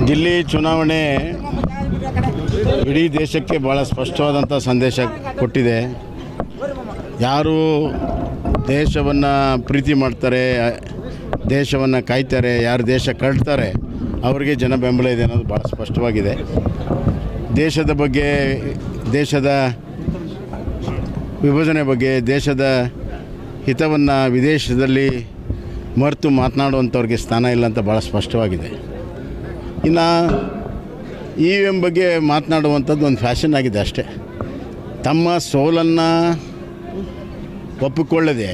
ದಿಲ್ಲಿ ಚುನಾವಣೆ ಇಡೀ ದೇಶಕ್ಕೆ ಭಾಳ ಸ್ಪಷ್ಟವಾದಂಥ ಸಂದೇಶ ಕೊಟ್ಟಿದೆ. ಯಾರು ದೇಶವನ್ನು ಪ್ರೀತಿ ಮಾಡ್ತಾರೆ, ದೇಶವನ್ನು ಕಾಯ್ತಾರೆ, ಯಾರು ದೇಶ ಕಳ್ತಾರೆ ಅವರಿಗೆ ಜನ ಬೆಂಬಲ ಇದೆ ಅನ್ನೋದು ಭಾಳ ಸ್ಪಷ್ಟವಾಗಿದೆ. ದೇಶದ ಬಗ್ಗೆ, ದೇಶದ ವಿಭಜನೆ ಬಗ್ಗೆ, ದೇಶದ ಹಿತವನ್ನು ವಿದೇಶದಲ್ಲಿ ಮರೆತು ಮಾತನಾಡುವಂಥವ್ರಿಗೆ ಸ್ಥಾನ ಇಲ್ಲ ಅಂತ ಭಾಳ ಸ್ಪಷ್ಟವಾಗಿದೆ. ಇನ್ನು EVM ಬಗ್ಗೆ ಮಾತನಾಡುವಂಥದ್ದು ಒಂದು ಫ್ಯಾಷನ್ ಆಗಿದೆ ಅಷ್ಟೇ. ತಮ್ಮ ಸೋಲನ್ನು ಒಪ್ಪಿಕೊಳ್ಳದೆ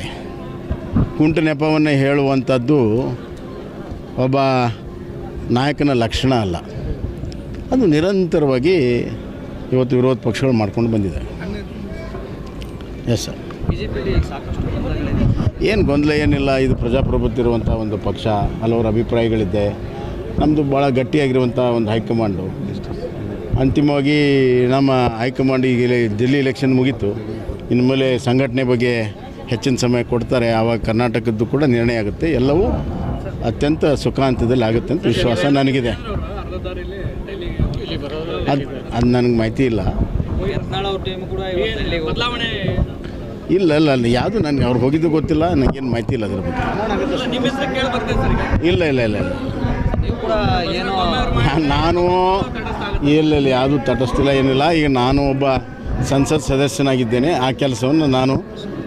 ಕುಂಟು ನೆಪವನ್ನು ಹೇಳುವಂಥದ್ದು ಒಬ್ಬ ನಾಯಕನ ಲಕ್ಷಣ ಅಲ್ಲ. ಅದು ನಿರಂತರವಾಗಿ ಇವತ್ತು ವಿರೋಧ ಪಕ್ಷಗಳು ಮಾಡ್ಕೊಂಡು ಬಂದಿದ್ದಾರೆ. Yes sir. ಏನು ಗೊಂದಲ ಏನಿಲ್ಲ. ಇದು ಪ್ರಜಾಪ್ರಭುತ್ವ ಇರುವಂಥ ಒಂದು ಪಕ್ಷ, ಹಲವರ ಅಭಿಪ್ರಾಯಗಳಿದೆ. ನಮ್ಮದು ಭಾಳ ಗಟ್ಟಿಯಾಗಿರುವಂಥ ಒಂದು ಹೈಕಮಾಂಡು. ಅಂತಿಮವಾಗಿ ನಮ್ಮ ಹೈಕಮಾಂಡ್ ಈಗ ದಿಲ್ಲಿ ಎಲೆಕ್ಷನ್ ಮುಗೀತು, ಇನ್ಮೇಲೆ ಸಂಘಟನೆ ಬಗ್ಗೆ ಹೆಚ್ಚಿನ ಸಮಯ ಕೊಡ್ತಾರೆ. ಆವಾಗ ಕರ್ನಾಟಕದ್ದು ಕೂಡ ನಿರ್ಣಯ ಆಗುತ್ತೆ. ಎಲ್ಲವೂ ಅತ್ಯಂತ ಸುಖಾಂತದಲ್ಲಿ ಆಗುತ್ತೆ ಅಂತ ವಿಶ್ವಾಸ ನನಗಿದೆ. ಅದು ನನಗೆ ಮಾಹಿತಿ ಇಲ್ಲ. ಇಲ್ಲ ಇಲ್ಲ ಇಲ್ಲ ಯಾವುದು ನನಗೆ ಅವ್ರು ಹೋಗಿದ್ದು ಗೊತ್ತಿಲ್ಲ. ನನಗೇನು ಮಾಹಿತಿ ಇಲ್ಲ ಅದ್ರ ಬಗ್ಗೆ. ಇಲ್ಲ ಇಲ್ಲ ಇಲ್ಲ ಇಲ್ಲ ನಾನು ಇಲ್ಲ ಯಾವುದು ತಟಸ್ಥಿಲ್ಲ, ಏನಿಲ್ಲ. ಈಗ ನಾನು ಒಬ್ಬ ಸಂಸತ್ ಸದಸ್ಯನಾಗಿದ್ದೇನೆ. ಆ ಕೆಲಸವನ್ನು ನಾನು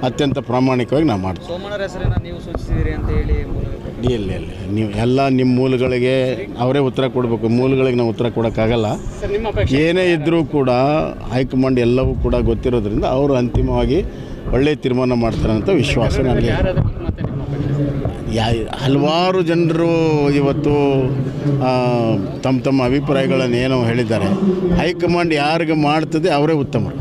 ಅತ್ಯಂತ ಪ್ರಾಮಾಣಿಕವಾಗಿ ನಾನು ಮಾಡ್ತೀನಿ. ಇಲ್ಲ ಇಲ್ಲ ನೀವು ಎಲ್ಲ ನಿಮ್ಮ ಮೂಲಗಳಿಗೆ ಅವರೇ ಉತ್ತರ ಕೊಡಬೇಕು. ಮೂಲಗಳಿಗೆ ನಾವು ಉತ್ತರ ಕೊಡೋಕ್ಕಾಗಲ್ಲ. ಏನೇ ಇದ್ದರೂ ಕೂಡ ಹೈಕಮಾಂಡ್ ಎಲ್ಲವೂ ಕೂಡ ಗೊತ್ತಿರೋದ್ರಿಂದ ಅವರು ಅಂತಿಮವಾಗಿ ಒಳ್ಳೆಯ ತೀರ್ಮಾನ ಮಾಡ್ತಾರೆ ಅಂತ ವಿಶ್ವಾಸ ನನಗೆ. ಹಲವಾರು ಜನರು ಇವತ್ತು ತಮ್ಮ ಅಭಿಪ್ರಾಯಗಳನ್ನು ಏನೋ ಹೇಳಿದ್ದಾರೆ. ಹೈಕಮಾಂಡ್ ಯಾರಿಗೆ ಮಾಡ್ತದೆ ಅವರೇ ಉತ್ತಮರು.